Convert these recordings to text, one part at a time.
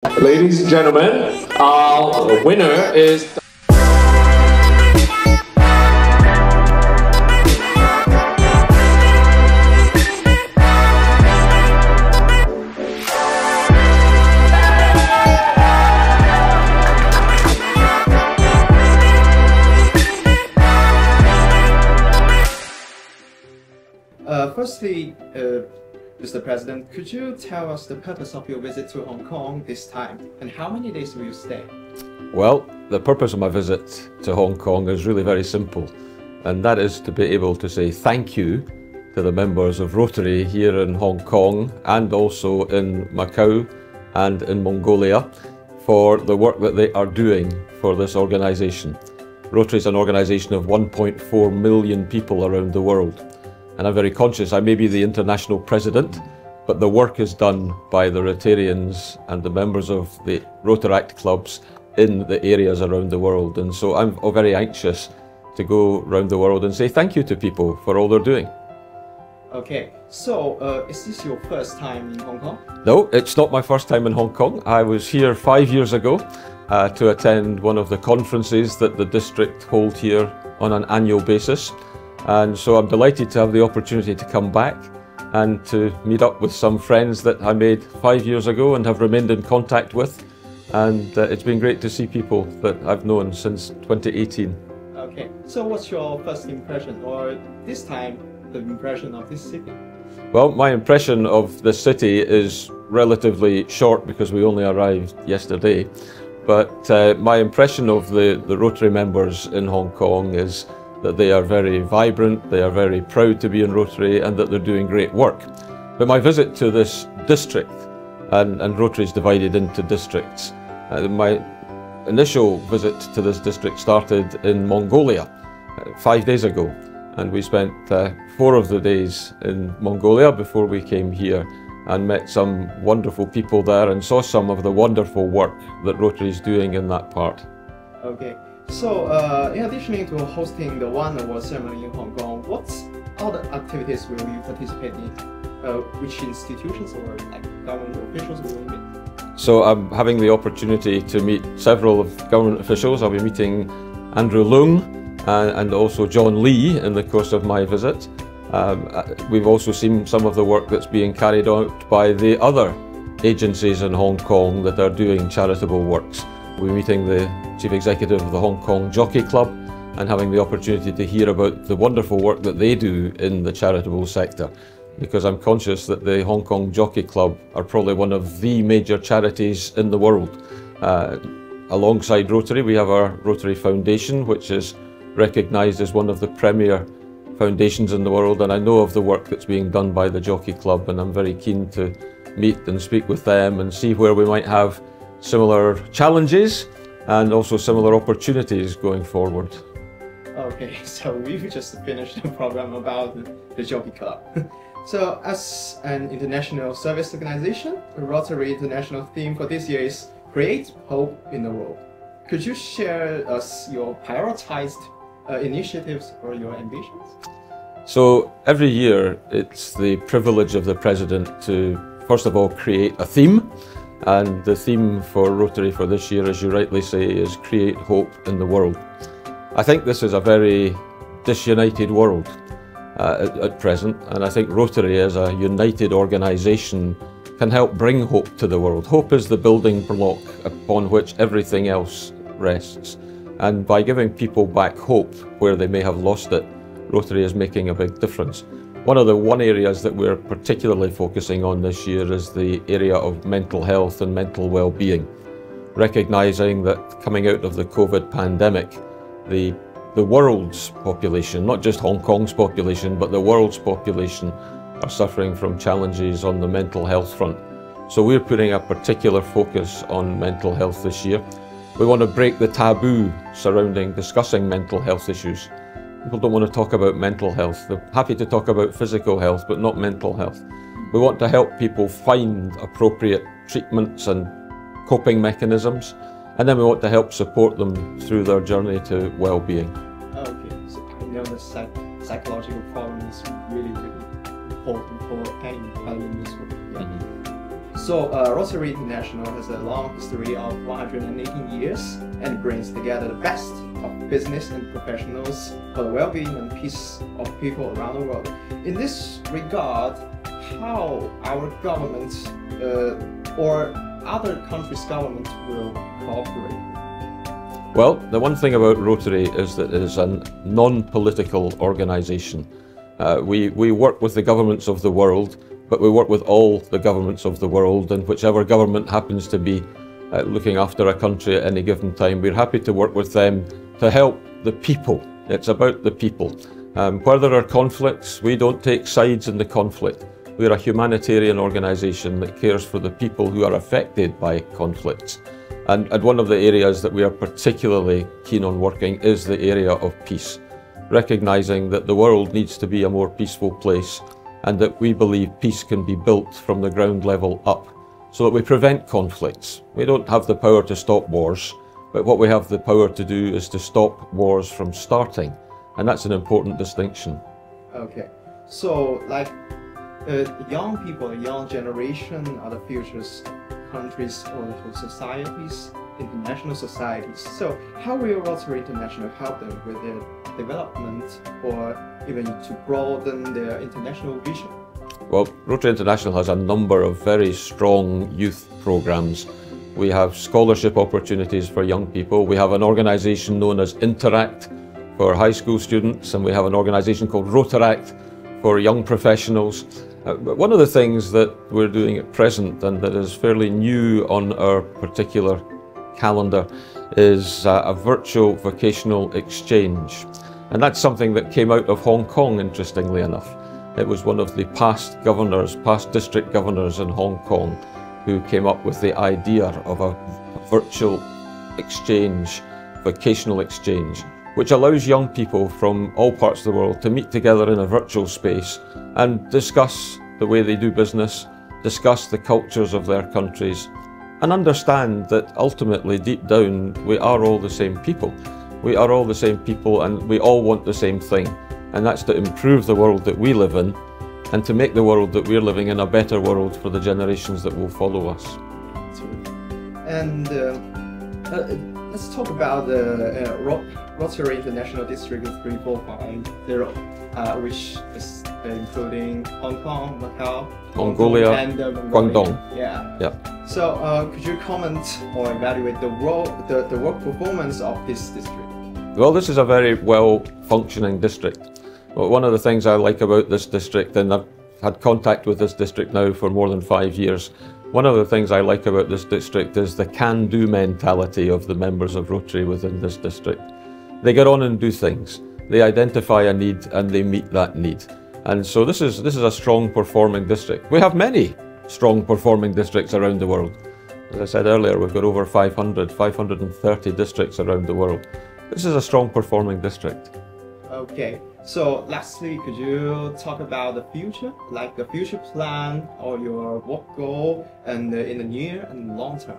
Ladies and gentlemen, our winner is... Firstly, Mr. President, could you tell us the purpose of your visit to Hong Kong this time, and how many days will you stay? Well, the purpose of my visit to Hong Kong is really very simple, and that is to be able to say thank you to the members of Rotary here in Hong Kong and also in Macao and in Mongolia for the work that they are doing for this organisation. Rotary is an organisation of 1.4 million people around the world. And I'm very conscious I may be the international president, but the work is done by the Rotarians and the members of the Rotaract clubs in the areas around the world. And so I'm very anxious to go around the world and say thank you to people for all they're doing. Okay, so is this your first time in Hong Kong? No, it's not my first time in Hong Kong. I was here 5 years ago to attend one of the conferences that the district hold here on an annual basis. And so I'm delighted to have the opportunity to come back and to meet up with some friends that I made 5 years ago and have remained in contact with. And it's been great to see people that I've known since 2018. Okay, so what's your first impression, or this time the impression of this city? Well, my impression of the city is relatively short because we only arrived yesterday. But my impression of the Rotary members in Hong Kong is that they are very vibrant, they are very proud to be in Rotary, and that they're doing great work. But my visit to this district, and Rotary is divided into districts, my initial visit to this district started in Mongolia 5 days ago, and we spent 4 of the days in Mongolia before we came here and met some wonderful people there and saw some of the wonderful work that Rotary is doing in that part. Okay. So, in addition to hosting the ONE Award ceremony in Hong Kong, what other activities will you participate in? Which institutions or government officials will you meet? So I'm having the opportunity to meet several of government officials. I'll be meeting Andrew Leung and also John Lee in the course of my visit. We've also seen some of the work that's being carried out by the other agencies in Hong Kong that are doing charitable works. We're meeting the Chief Executive of the Hong Kong Jockey Club and having the opportunity to hear about the wonderful work that they do in the charitable sector, because I'm conscious that the Hong Kong Jockey Club are probably one of the major charities in the world. Alongside Rotary, we have our Rotary Foundation, which is recognised as one of the premier foundations in the world, and I know of the work that's being done by the Jockey Club, and I'm very keen to meet and speak with them and see where we might have similar challenges and also similar opportunities going forward. Okay, so we've just finished the program about the Jockey Club. So, as an international service organization, the Rotary International theme for this year is Create Hope in the World. Could you share us your prioritized initiatives or your ambitions? So every year it's the privilege of the President to first of all create a theme, and the theme for Rotary for this year, as you rightly say, is Create Hope in the World. I think this is a very disunited world at present, and I think Rotary as a united organisation can help bring hope to the world. Hope is the building block upon which everything else rests, and by giving people back hope where they may have lost it, Rotary is making a big difference. One of the areas that we're particularly focusing on this year is the area of mental health and mental well-being, recognising that coming out of the COVID pandemic, the world's population, not just Hong Kong's population, but the world's population are suffering from challenges on the mental health front. So we're putting a particular focus on mental health this year. We want to break the taboo surrounding discussing mental health issues. People don't want to talk about mental health. They're happy to talk about physical health, but not mental health. We want to help people find appropriate treatments and coping mechanisms, and then we want to help support them through their journey to well-being. Okay, so I know the psychological problem is really important for any useful. Yeah. So Rotary International has a long history of 118 years and brings together the best of business and professionals for the well-being and peace of people around the world. In this regard, how our government or other countries' governments will cooperate? Well, the one thing about Rotary is that it is a non-political organisation. We work with the governments of the world, but we work with all the governments of the world, and whichever government happens to be looking after a country at any given time, we're happy to work with them to help the people. It's about the people. Where there are conflicts, we don't take sides in the conflict. We're a humanitarian organisation that cares for the people who are affected by conflicts. And one of the areas that we are particularly keen on working is the area of peace, recognising that the world needs to be a more peaceful place, and that we believe peace can be built from the ground level up, so that we prevent conflicts. We don't have the power to stop wars, but what we have the power to do is to stop wars from starting, and that's an important distinction. Okay, so like young people, the young generation are the futures countries or societies, international societies. So how will Rotary International help them with their development or even to broaden their international vision? Well, Rotary International has a number of very strong youth programs. We have scholarship opportunities for young people. We have an organisation known as Interact for high school students, and we have an organisation called Rotaract for young professionals. But one of the things that we're doing at present, and that is fairly new on our particular calendar, is a virtual vocational exchange. And that's something that came out of Hong Kong, interestingly enough. It was one of the past governors, past district governors in Hong Kong, who came up with the idea of a virtual exchange, vocational exchange, which allows young people from all parts of the world to meet together in a virtual space and discuss the way they do business, discuss the cultures of their countries, and understand that ultimately, deep down, we are all the same people. We are all the same people, and we all want the same thing, and that's to improve the world that we live in and to make the world that we're living in a better world for the generations that will follow us. And let's talk about the Rotary International District 3450, which is including Hong Kong, Macao, Mongolia, and Guangdong. Yeah. So could you comment or evaluate the work performance of this district? Well, this is a very well-functioning district. Well, one of the things I like about this district, and I've had contact with this district now for more than 5 years, one of the things I like about this district is the can-do mentality of the members of Rotary within this district. They get on and do things. They identify a need and they meet that need. And so this is a strong performing district. We have many strong performing districts around the world. As I said earlier, we've got over 530 districts around the world. This is a strong performing district. Okay, so lastly, could you talk about the future, like the future plan or your work goal and in the near and long term?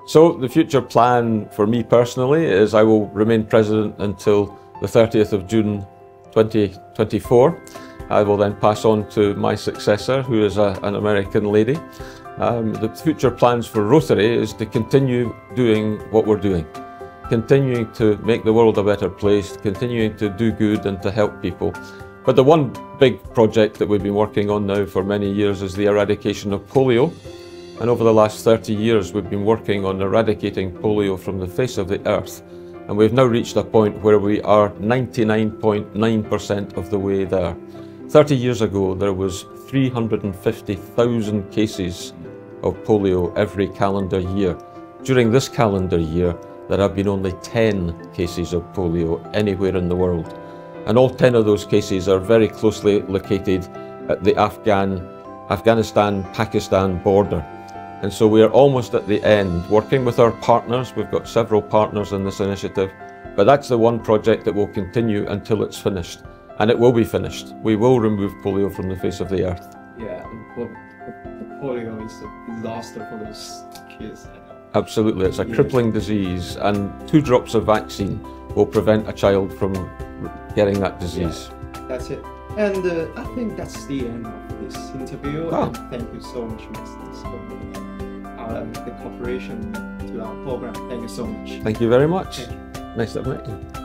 So the future plan for me personally is I will remain president until the 30th of June 2024. I will then pass on to my successor, who is an American lady. The future plans for Rotary is to continue doing what we're doing, continuing to make the world a better place, continuing to do good and to help people. But the one big project that we've been working on now for many years is the eradication of polio. And over the last 30 years, we've been working on eradicating polio from the face of the earth. And we've now reached a point where we are 99.9% of the way there. 30 years ago, there was 350,000 cases of polio every calendar year. During this calendar year, there have been only 10 cases of polio anywhere in the world. And all 10 of those cases are very closely located at the Afghanistan-Pakistan border. And so we are almost at the end, working with our partners. We've got several partners in this initiative, but that's the one project that will continue until it's finished. And it will be finished. We will remove polio from the face of the earth. Yeah, the polio is a disaster for those kids. Absolutely, it's a crippling disease, and 2 drops of vaccine will prevent a child from getting that disease. Yeah, that's it. And I think that's the end of this interview. Oh. And thank you so much, Mr. for the cooperation to our program. Thank you so much. Thank you very much. Thank you. Nice to meet you.